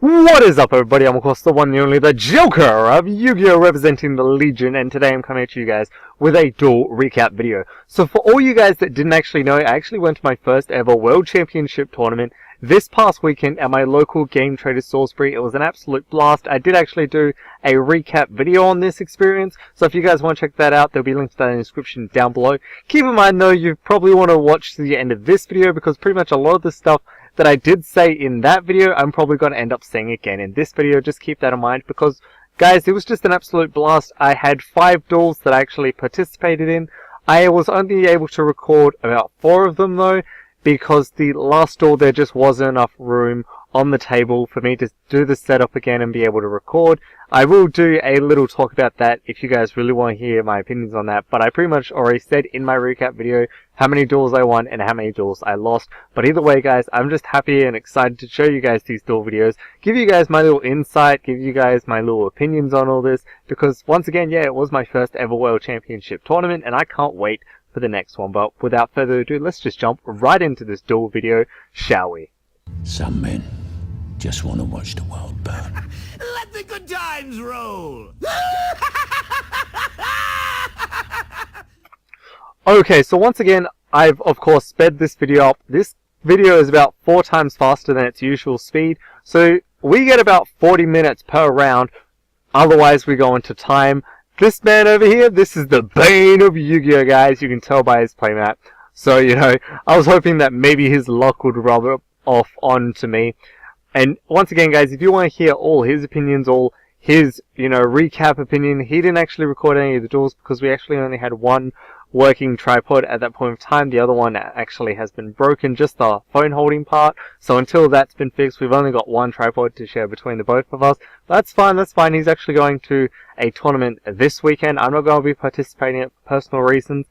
What is up, everybody? I'm of course the one and only the Joker of Yu-Gi-Oh! Representing the Legion, and today I'm coming to you guys with a duel recap video. So for all you guys that didn't actually know, I actually went to my first ever World Championship tournament this past weekend at my local GameTraders Salisbury. It was an absolute blast. I did actually do a recap video on this experience, so if you guys want to check that out, there'll be links to that in the description down below. Keep in mind though, you probably want to watch to the end of this video, because pretty much a lot of the stuff that I did say in that video, I'm probably going to end up saying again in this video. Just keep that in mind, because guys, it was just an absolute blast. I had 5 duels that I actually participated in. I was only able to record about 4 of them though, because the last duel there just wasn't enough room on the table for me to do the setup again and be able to record. I will do a little talk about that if you guys really want to hear my opinions on that, but I pretty much already said in my recap video how many duels I won and how many duels I lost. But either way guys, I'm just happy and excited to show you guys these duel videos, give you guys my little insight, give you guys my little opinions on all this, because once again, yeah, it was my first ever World Championship tournament and I can't wait for the next one. But without further ado, let's just jump right into this duel video, shall we? Some men just want to watch the world burn. Let the good times roll! Okay, so once again, I've of course sped this video up. This video is about 4 times faster than its usual speed, so we get about 40 minutes per round, otherwise we go into time. This man over here, this is the bane of Yu-Gi-Oh! Guys, you can tell by his playmat. So, you know, I was hoping that maybe his luck would rub off onto me. And once again guys, if you want to hear all his opinions, all his, you know, recap opinion, he didn't actually record any of the duels because we actually only had one working tripod at that point of time. The other one actually has been broken, just the phone holding part. So until that's been fixed, we've only got one tripod to share between the both of us. That's fine, that's fine. He's actually going to a tournament this weekend. I'm not going to be participating in it for personal reasons.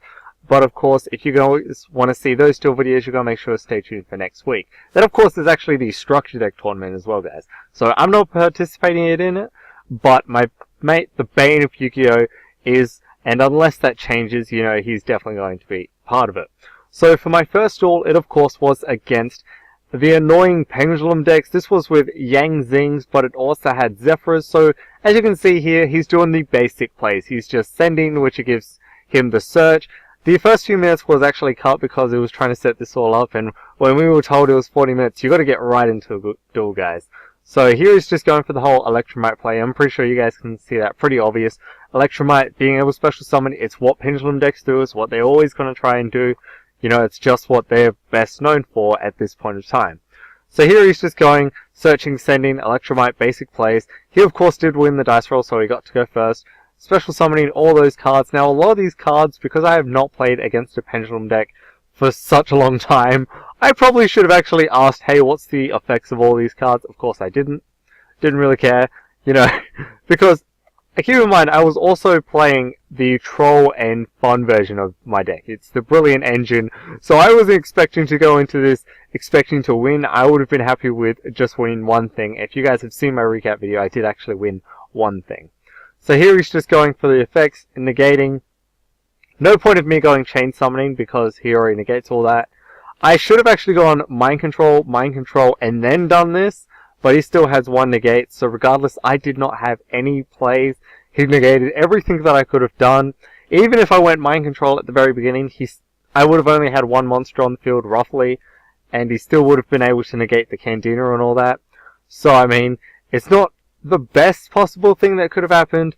But of course, if you guys want to see those two videos, you're going to make sure to stay tuned for next week. Then of course, there's actually the structure deck tournament as well, guys. So I'm not participating in it, but my mate, the bane of Yu-Gi-Oh! Is, and unless that changes, you know, he's definitely going to be part of it. So for my first duel, it of course was against the annoying Pendulum decks. This was with Yang Zings, but it also had Zephyrs. So as you can see here, he's doing the basic plays. He's just sending, which gives him the search. The first few minutes was actually cut because it was trying to set this all up, and when we were told it was 40 minutes, you got to get right into a duel, guys. So here he's just going for the whole Electromite play. I'm pretty sure you guys can see that pretty obvious. Electromite being able to special summon, it's what Pendulum decks do, it's what they're always going to try and do. You know, it's just what they're best known for at this point of time. So here he's just going, searching, sending, Electromite, basic plays. He of course did win the dice roll, so he got to go first. Special summoning all those cards. Now a lot of these cards, because I have not played against a Pendulum deck for such a long time, I probably should have actually asked, hey, what's the effects of all these cards? Of course I didn't really care, you know, because keep in mind I was also playing the troll and fun version of my deck. It's the Brilliant Engine, so I wasn't expecting to go into this expecting to win. I would have been happy with just winning one thing. If you guys have seen my recap video, I did actually win one thing. So here he's just going for the effects and negating. No point of me going chain summoning because he already negates all that. I should have actually gone mind control, and then done this, but he still has one negate. So regardless, I did not have any plays. He negated everything that I could have done. Even if I went mind control at the very beginning, I would have only had one monster on the field roughly, and he still would have been able to negate the Candina and all that. So I mean, it's not the best possible thing that could have happened.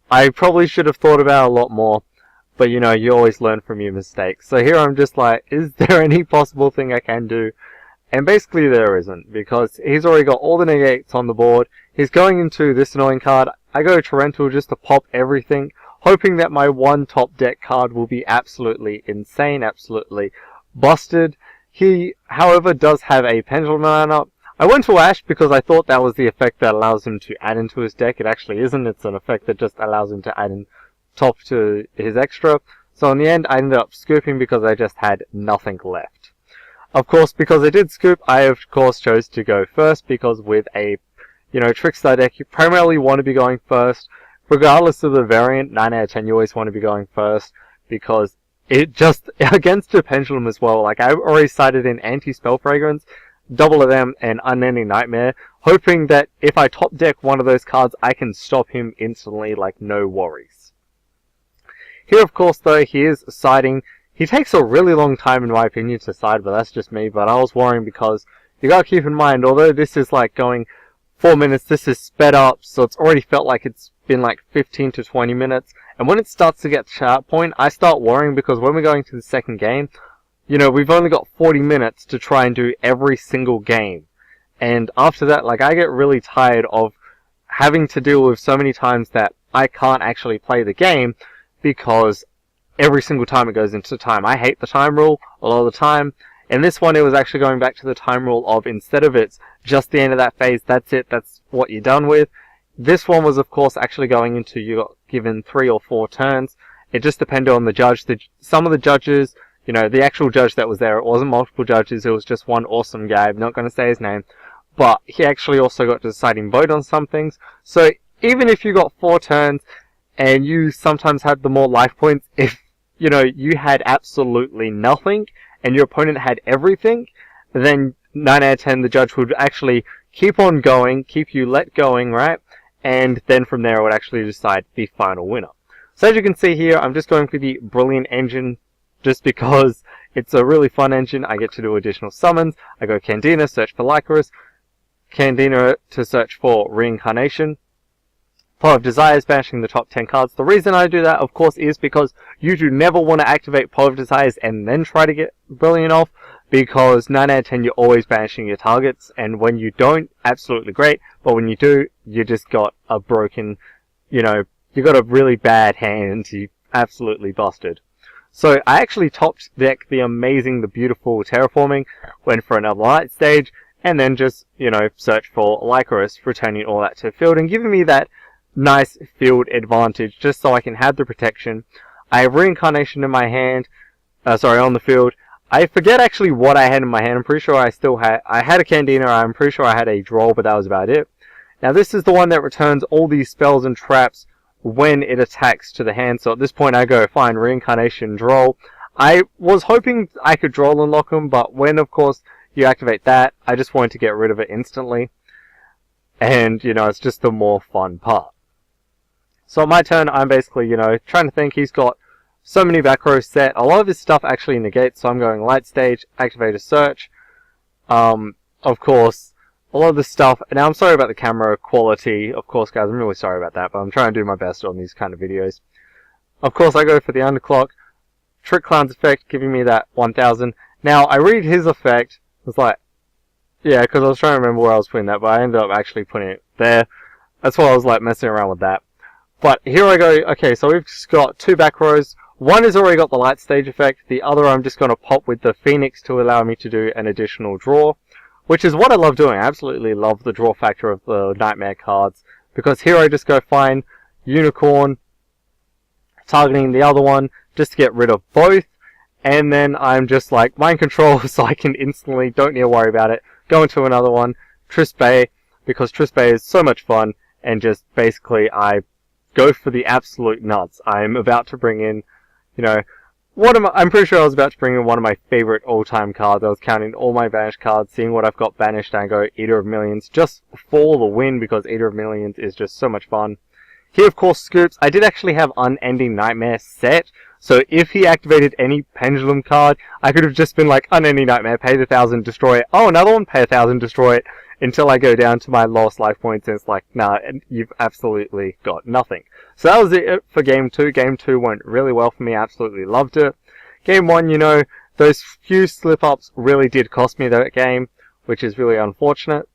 I probably should have thought about it a lot more, but you know, you always learn from your mistakes. So here I'm just like, is there any possible thing I can do? And basically there isn't, because he's already got all the negates on the board. He's going into this annoying card. I go Torrential just to pop everything, hoping that my one top deck card will be absolutely insane, absolutely busted. He, however, does have a Pendulum lineup. I went to Ash because I thought that was the effect that allows him to add into his deck. It actually isn't. It's an effect that just allows him to add in top to his extra. So in the end, I ended up scooping because I just had nothing left. Of course, because I did scoop, I of course chose to go first, because with a, you know, Trickstar deck, you primarily want to be going first. Regardless of the variant, 9 out of 10 you always want to be going first, because it just, against a Pendulum as well, like I already cited in Anti-Spell Fragrance, Double of them and Unending Nightmare, hoping that if I top deck one of those cards, I can stop him instantly, like no worries. Here, of course, though, he is siding. He takes a really long time, in my opinion, to side, but that's just me. But I was worrying because you gotta keep in mind, although this is like going 4 minutes, this is sped up, so it's already felt like it's been like 15 to 20 minutes. And when it starts to get to that point, I start worrying because when we're going to the second game, you know, we've only got 40 minutes to try and do every single game. And after that, like, I get really tired of having to deal with so many times that I can't actually play the game because every single time it goes into time. I hate the time rule a lot of the time. In this one, it was actually going back to the time rule of, instead of it's just the end of that phase, that's it, that's what you're done with. This one was, of course, actually going into, you got given 3 or 4 turns. It just depended on the judge. Some of the judges, you know, the actual judge that was there, it wasn't multiple judges, it was just one awesome guy. I'm not going to say his name. But he actually also got the deciding vote on some things. So even if you got 4 turns and you sometimes had the more life points, if, you know, you had absolutely nothing and your opponent had everything, then 9 out of 10 the judge would actually keep on going, keep you let going, right? And then from there it would actually decide the final winner. So as you can see here, I'm just going for the Brilliant engine just because it's a really fun engine. I get to do additional summons. I go Candina, search for Lycoris, Candina to search for Reincarnation, Power of Desires, banishing the top 10 cards. The reason I do that, of course, is because you do never want to activate Power of Desires and then try to get Brilliant off, because 9 out of 10 you're always banishing your targets, and when you don't, absolutely great, but when you do, you just got a broken, you know, you got a really bad hand, you absolutely busted. So I actually topped deck the amazing, the beautiful Terraforming, went for another light stage, and then just, you know, search for Lycoris, returning all that to the field and giving me that nice field advantage just so I can have the protection. I have Reincarnation in my hand, on the field. I forget actually what I had in my hand. I'm pretty sure I had a Candina, I'm pretty sure I had a Droll, but that was about it. Now this is the one that returns all these spells and traps when it attacks to the hand, so at this point I go, fine, Reincarnation, Droll. I was hoping I could Droll unlock them, but when, of course, you activate that, I just wanted to get rid of it instantly. And, you know, it's just the more fun part. So on my turn, I'm basically, you know, trying to think. He's got so many back rows set. A lot of his stuff actually negates, so I'm going Light Stage, activate a search. Of course, a lot of the stuff, now I'm sorry about the camera quality, of course guys, I'm really sorry about that, but I'm trying to do my best on these kind of videos. Of course I go for the Underclock, Trick Clown's effect, giving me that 1000. Now I read his effect, it's like, yeah, because I was trying to remember where I was putting that, but I ended up actually putting it there. That's why I was like messing around with that. But here I go, okay, so we've just got 2 back rows. One has already got the Light Stage effect, the other I'm just going to pop with the Phoenix to allow me to do an additional draw. Which is what I love doing. I absolutely love the draw factor of the Nightmare cards. Because here I just go find Unicorn, targeting the other one, just to get rid of both. And then I'm just like, Mind Control, so I can instantly, don't need to worry about it, go into another one, Triss Bay, because Triss Bay is so much fun, and just basically I go for the absolute nuts. I'm about to bring in, you know, I'm pretty sure I was about to bring in one of my favorite all-time cards. I was counting all my banished cards, seeing what I've got banished, and I go Eater of Millions, just for the win, because Eater of Millions is just so much fun. Here, of course, Scoops. I did actually have Unending Nightmare set, so if he activated any Pendulum card, I could have just been like, Unending Nightmare, pay the 1000, destroy it. Oh, another one, pay 1000, destroy it, until I go down to my lowest life points, and it's like, nah, you've absolutely got nothing. So that was it for Game 2. Game 2 went really well for me. I absolutely loved it. Game 1, you know, those few slip-ups really did cost me that game, which is really unfortunate.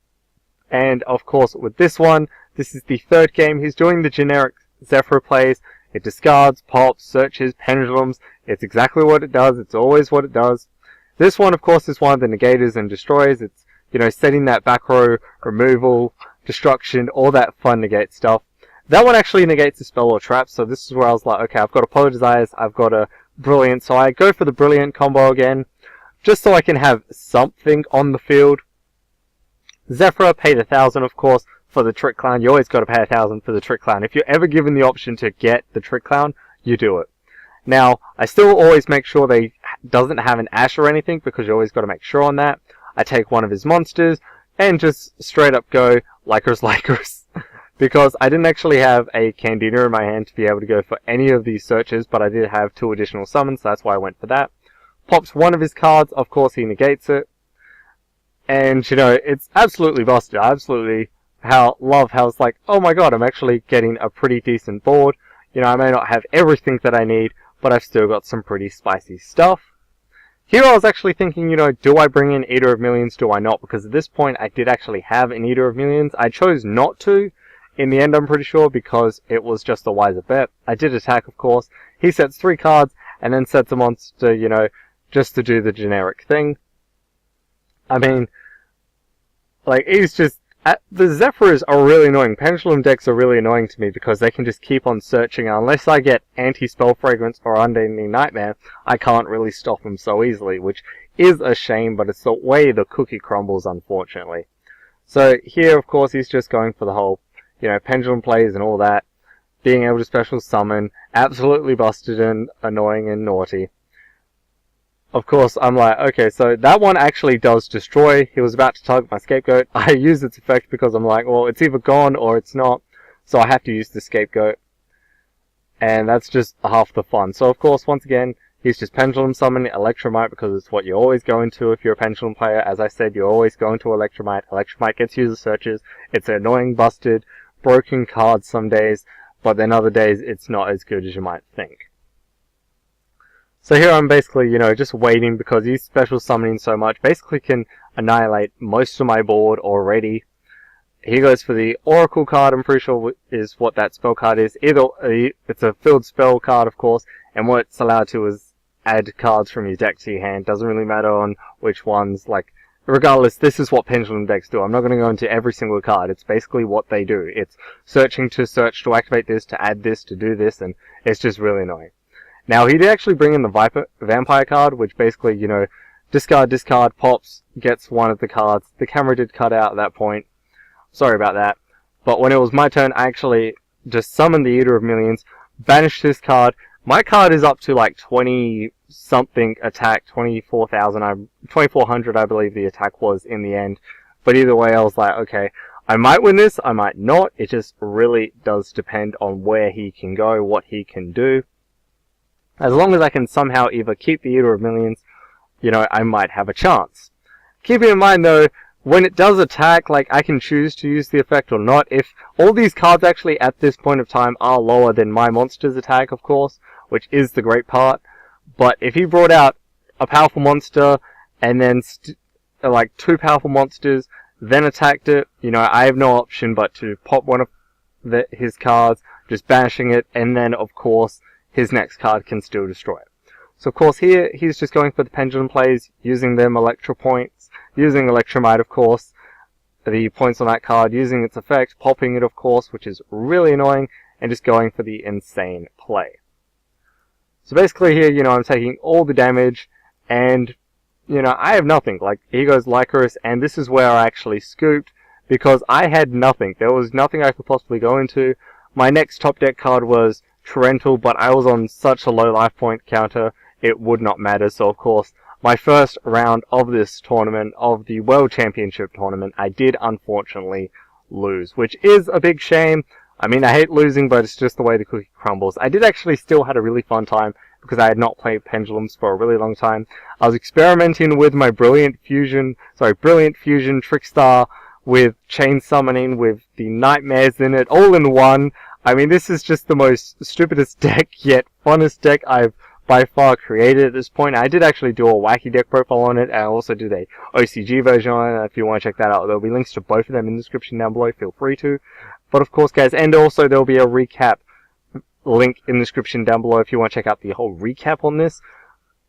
And, of course, with this one, this is the 3rd game. He's doing the generic Zephyr plays. It discards, pops, searches, pendulums. It's exactly what it does. It's always what it does. This one, of course, is one of the negators and destroys. It's, you know, setting that back row, removal, destruction, all that fun negate stuff. That one actually negates the spell or trap, so this is where I was like, okay, I've got a Polar Desires, I've got a Brilliant, so I go for the Brilliant combo again, just so I can have something on the field. Zephyr, pay the 1000, of course, for the Trick Clown. You always got to pay 1000 for the Trick Clown. If you're ever given the option to get the Trick Clown, you do it. Now, I still always make sure they doesn't have an Ash or anything, because you always got to make sure on that. I take one of his monsters, and just straight up go Lycrus. Because I didn't actually have a Candida in my hand to be able to go for any of these searches, but I did have 2 additional summons, so that's why I went for that. Pops one of his cards, of course he negates it. And, you know, it's absolutely busted. I absolutely love how it's like, oh my god, I'm actually getting a pretty decent board. You know, I may not have everything that I need, but I've still got some pretty spicy stuff. Here I was actually thinking, you know, do I bring in Eater of Millions, do I not? Because at this point I did actually have an Eater of Millions. I chose not to, in the end I'm pretty sure, because it was just a wiser bet. I did attack, of course. He sets 3 cards, and then sets a monster, you know, just to do the generic thing. I mean, like, he's just... the Zephyrs are really annoying. Pendulum decks are really annoying to me because they can just keep on searching. Unless I get Anti-Spell Fragrance or Unending Nightmare, I can't really stop them so easily, which is a shame, but it's the way the cookie crumbles, unfortunately. So here, of course, he's just going for the whole, you know, pendulum plays and all that. Being able to special summon, absolutely busted and annoying and naughty. Of course, I'm like, okay, so that one actually does destroy. He was about to target my Scapegoat. I use its effect because I'm like, well, it's either gone or it's not. So I have to use the Scapegoat. And that's just half the fun. So of course, once again, he's just Pendulum summoning Electromite because it's what you always go into if you're a Pendulum player. As I said, you're always going to Electromite. Electromite gets user searches. It's an annoying, busted, broken card some days. But then other days, it's not as good as you might think. So here I'm basically, you know, just waiting because he's special summoning so much. Basically can annihilate most of my board already. He goes for the Oracle card, I'm pretty sure is what that spell card is. Either it's a filled spell card, of course, and what it's allowed to is add cards from your deck to your hand. Doesn't really matter on which ones, like, regardless, this is what Pendulum decks do. I'm not going to go into every single card. It's basically what they do. It's searching to search to activate this, to add this, to do this, and it's just really annoying. Now, he did actually bring in the Vampire card, which basically, you know, discard, pops, gets one of the cards. The camera did cut out at that point. Sorry about that. But when it was my turn, I actually just summoned the Eater of Millions, banished this card. My card is up to like 20-something attack, 24,400 I believe the attack was in the end. But either way, I was like, okay, I might win this, I might not. It just really does depend on where he can go, what he can do. As long as I can somehow either keep the Eater of Millions, you know, I might have a chance. Keeping in mind, though, when it does attack, like, I can choose to use the effect or not. If all these cards actually at this point of time are lower than my monster's attack, of course, which is the great part. But if he brought out a powerful monster and then, like, 2 powerful monsters, then attacked it, you know, I have no option but to pop one of his cards, just banishing it, and then, of course, his next card can still destroy it. So of course here, he's just going for the Pendulum plays, using them Electro points, using Electromite of course, the points on that card, using its effect, popping it of course, which is really annoying, and just going for the insane play. So basically here, you know, I'm taking all the damage, and, you know, I have nothing. Like, here goes Lycrus, and this is where I actually scooped, because I had nothing. There was nothing I could possibly go into. My next top deck card was Torrential, but I was on such a low life point counter, it would not matter. So of course, my first round of this tournament, of the World Championship tournament, I did unfortunately lose, which is a big shame. I mean, I hate losing, but it's just the way the cookie crumbles. I did actually still had a really fun time, because I had not played Pendulums for a really long time. I was experimenting with my Brilliant Fusion Trickstar, with Chain Summoning, with the Nightmares in it, all in one. I mean, this is just the most stupidest deck, yet funnest deck I've by far created at this point. I did actually do a wacky deck profile on it, and I also did a OCG version on it. If you want to check that out, there'll be links to both of them in the description down below, feel free to. But of course, guys, and also there'll be a recap link in the description down below if you want to check out the whole recap on this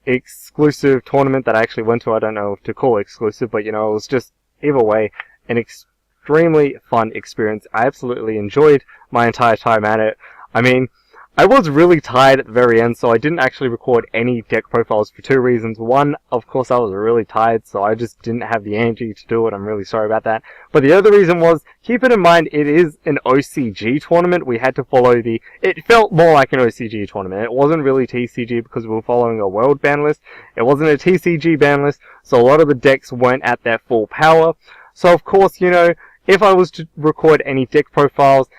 exclusive tournament that I actually went to. I don't know if to call it exclusive, but you know, it was just, either way, an extremely fun experience. I absolutely enjoyed my entire time at it. I mean, I was really tired at the very end, so I didn't actually record any deck profiles for two reasons. One, of course, I was really tired, so I just didn't have the energy to do it. I'm really sorry about that. But the other reason was, keep it in mind, it is an OCG tournament. We had to follow it felt more like an OCG tournament. It wasn't really TCG because we were following a world ban list. It wasn't a TCG ban list, so a lot of the decks weren't at their full power. So of course, you know, if I was to record any deck profiles,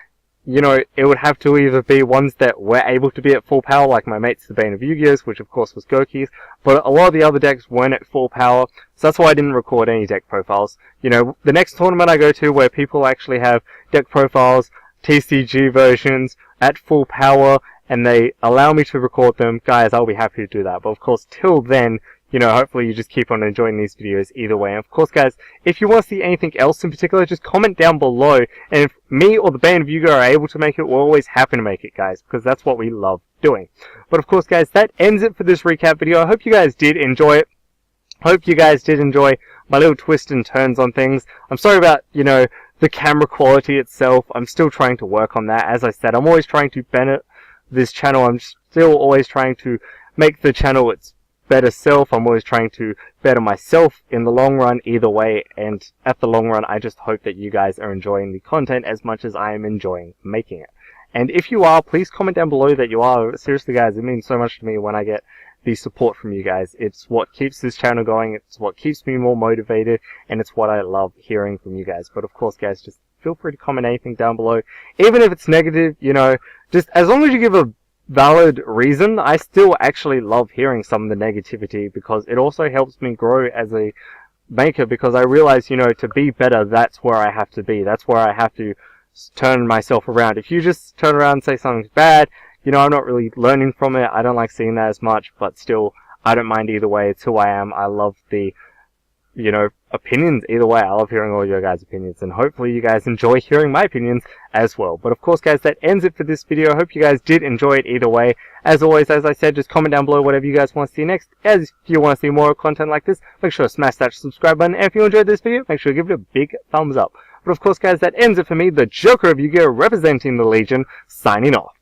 you know, it would have to either be ones that were able to be at full power, like my mate's The Bane of YUGIOH, which of course was Goki's, but a lot of the other decks weren't at full power, so that's why I didn't record any deck profiles. You know, the next tournament I go to where people actually have deck profiles, TCG versions, at full power, and they allow me to record them, guys, I'll be happy to do that. But of course, till then, you know, hopefully you just keep on enjoying these videos either way. And of course, guys, if you want to see anything else in particular, just comment down below. And if me or the Bane of YUGIOH are able to make it, we're always happy to make it, guys, because that's what we love doing. But of course, guys, that ends it for this recap video. I hope you guys did enjoy it. Hope you guys did enjoy my little twists and turns on things. I'm sorry about, you know, the camera quality itself. I'm still trying to work on that. As I said, I'm always trying to benefit this channel. I'm still always trying to make the channel its better self. I'm always trying to better myself in the long run either way, and at the long run I just hope that you guys are enjoying the content as much as I am enjoying making it. And if you are, please comment down below that you are. Seriously guys, it means so much to me when I get the support from you guys. It's what keeps this channel going, it's what keeps me more motivated, and it's what I love hearing from you guys. But of course guys, just feel free to comment anything down below, even if it's negative, you know, just as long as you give a valid reason. I still actually love hearing some of the negativity, because it also helps me grow as a maker, because I realize, you know, to be better, that's where I have to be. That's where I have to turn myself around. If you just turn around and say something's bad, you know, I'm not really learning from it. I don't like seeing that as much, but still, I don't mind either way. It's who I am. I love the, you know, opinions either way. I love hearing all your guys' opinions, and hopefully you guys enjoy hearing my opinions as well. But of course guys, that ends it for this video. I hope you guys did enjoy it either way. As always, as I said, just comment down below whatever you guys want to see next. As if you want to see more content like this, make sure to smash that subscribe button. And if you enjoyed this video, make sure to give it a big thumbs up. But of course guys, that ends it for me, the Joker of Yu-Gi-Oh! Representing the Legion, signing off.